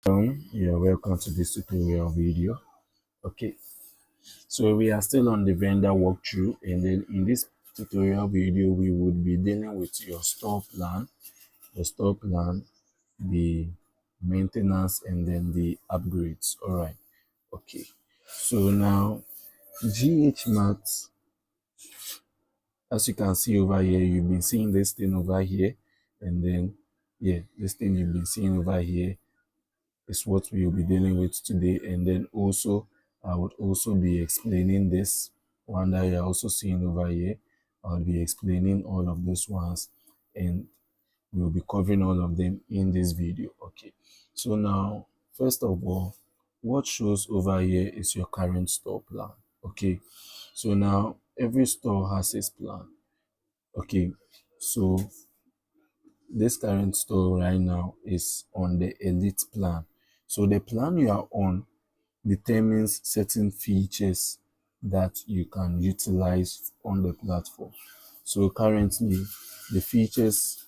You're welcome to this tutorial video. Okay, so we are still on the vendor walkthrough, and then in this tutorial video we would be dealing with your store plan, the maintenance, and then the upgrades. All right. Okay, so now GHMart, as you can see over here, you've been seeing this thing over here, and then yeah, this thing you've been seeing over here is what we will be dealing with today. And then also I would also be explaining this one that you're also seeing over here. I'll be explaining all of those ones, and we'll be covering all of them in this video. Okay, so now first of all, what shows over here is your current store plan. Okay, so now every store has its plan. Okay, so this current store right now is on the elite plan. So the plan you are on determines certain features that you can utilize on the platform. So the features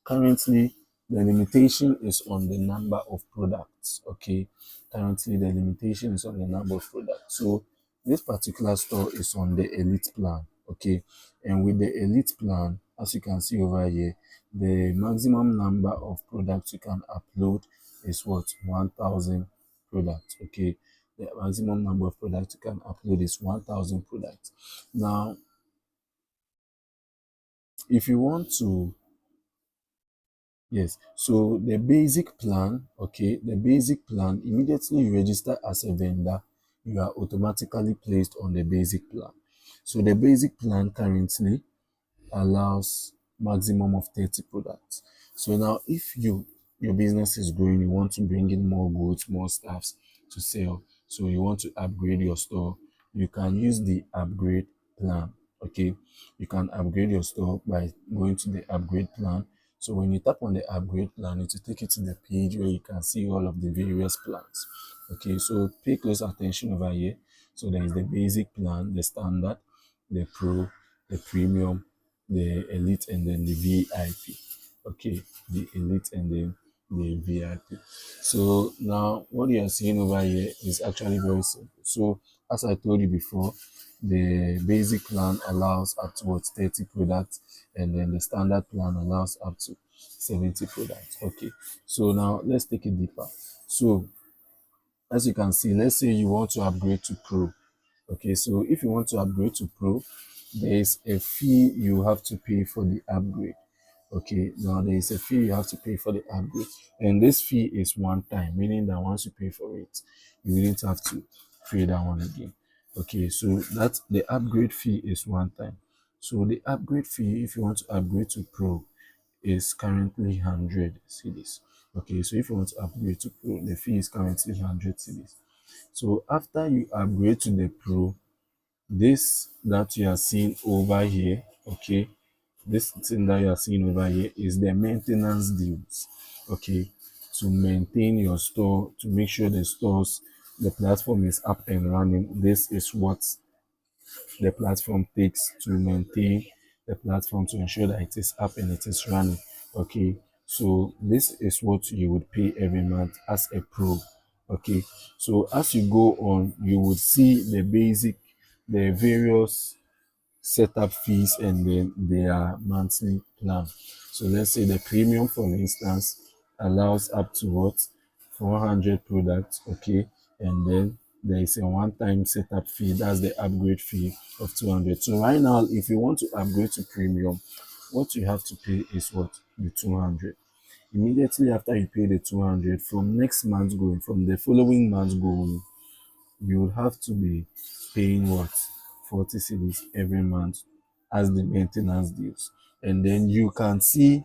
currently the limitation is on the number of products. Okay, currently the limitation is on the number of products. So this particular store is on the elite plan. Okay, and with the elite plan, as you can see over here, the maximum number of products you can upload is what, 1,000 products. Okay, the maximum number of products you can upload is 1,000 products. Now if you want to, yes, so the basic plan, okay, the basic plan, immediately you register as a vendor, you are automatically placed on the basic plan. So the basic plan currently allows maximum of 30 products. So now if your business is growing, you want to bring in more goods, more stuffs to sell, so you want to upgrade your store, you can use the upgrade plan. Okay, you can upgrade your store by going to the upgrade plan. So when you tap on the upgrade plan, it will take you to the page where you can see all of the various plans. Okay, so pay close attention over here. So there is the basic plan, the standard, the pro, the premium, the elite, and then the VIP. Okay, the elite and then the VIP. So now what you are seeing over here is actually very simple. So as I told you before, the basic plan allows up to what, 30 products, and then the standard plan allows up to 70 products. Okay, so now let's take it deeper. So as you can see, let's say you want to upgrade to pro. Okay, so if you want to upgrade to pro, there is a fee you have to pay for the upgrade. Okay, now there is a fee you have to pay for the upgrade, and this fee is one time, meaning that once you pay for it, you didn't have to pay that one again. Okay, so that's the upgrade fee is one time. So the upgrade fee, if you want to upgrade to pro, is currently 100 cedis. Okay, so if you want to upgrade to pro, the fee is currently 100 cedis. So after you upgrade to the pro, this that you are seeing over here, okay, this thing that you are seeing over here is the maintenance deals. Okay, to maintain your store, to make sure the platform is up and running. This is what the platform takes to maintain the platform, to ensure that it is up and it is running. Okay, so this is what you would pay every month as a pro. Okay, so as you go on, you would see the various setup fees, and then their monthly plan. So let's say the premium, for instance, allows up to what, 400 products. Okay, and then there is a one-time setup fee, that's the upgrade fee of 200. So right now, if you want to upgrade to premium, what you have to pay is what, the 200. Immediately after you pay the 200, from next month going, from the following month going, you would have to be paying what, 40 cedis every month as the maintenance dues. And then you can see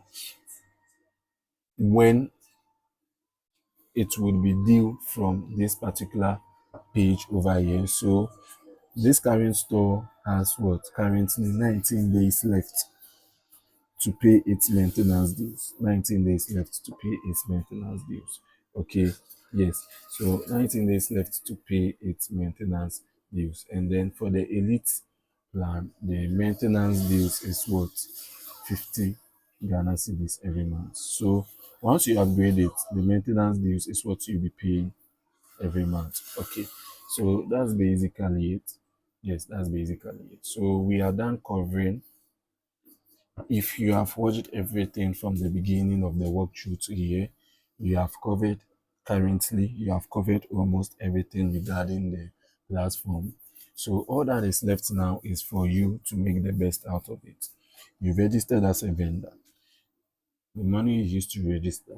when it would be due from this particular page over here. So this current store has what, currently 19 days left to pay its maintenance dues. 19 days left to pay its maintenance dues. Okay, yes. So 19 days left to pay its maintenance dues. And then for the elite plan, the maintenance dues is what, 50 Ghana cedis every month. So Once you upgrade it, the maintenance dues is what you'll be paying every month. Okay, so that's basically it. Yes, that's basically it. So we are done covering. If you have watched everything from the beginning of the walkthrough to here, you have covered currently, you have covered almost everything regarding the platform. So all that is left now is for you to make the best out of it. You registered as a vendor. The money you used to register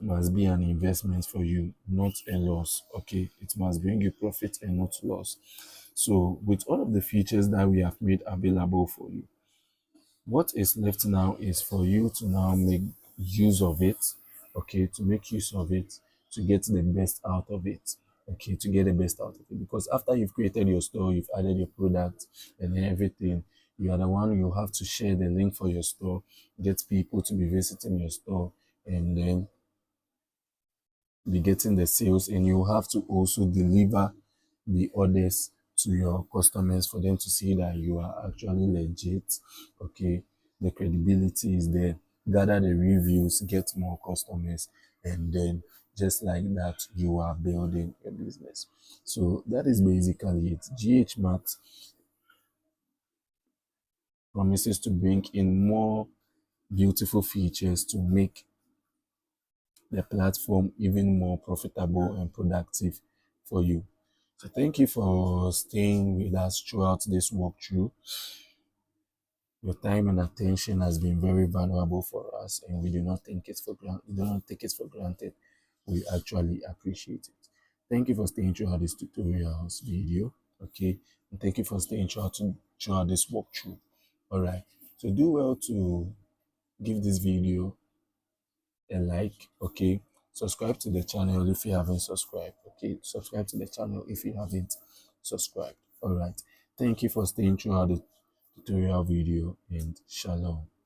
must be an investment for you, not a loss. Okay, it must bring you profit and not loss. So, with all of the features that we have made available for you, what is left now is for you to now make use of it, okay, to make use of it, to get the best out of it, okay, to get the best out of it. Because after you've created your store, you've added your product and everything, you are the one you have to share the link for your store, get people to be visiting your store, and then be getting the sales, and you have to also deliver the orders to your customers for them to see that you are actually legit. Okay, the credibility is there. Gather the reviews, get more customers, and then just like that, you are building a business. So that is basically it. GHMart promises to bring in more beautiful features to make the platform even more profitable and productive for you. So thank you for staying with us throughout this walkthrough. Your time and attention has been very valuable for us, and we do not take it for granted. We do not take it for granted. We actually appreciate it. Thank you for staying throughout this tutorials video. Okay, and thank you for staying throughout this walkthrough. All right. So do well to give this video a like. Okay, subscribe to the channel if you haven't subscribed. Okay, subscribe to the channel if you haven't subscribed. All right, thank you for staying throughout the tutorial video, and shalom.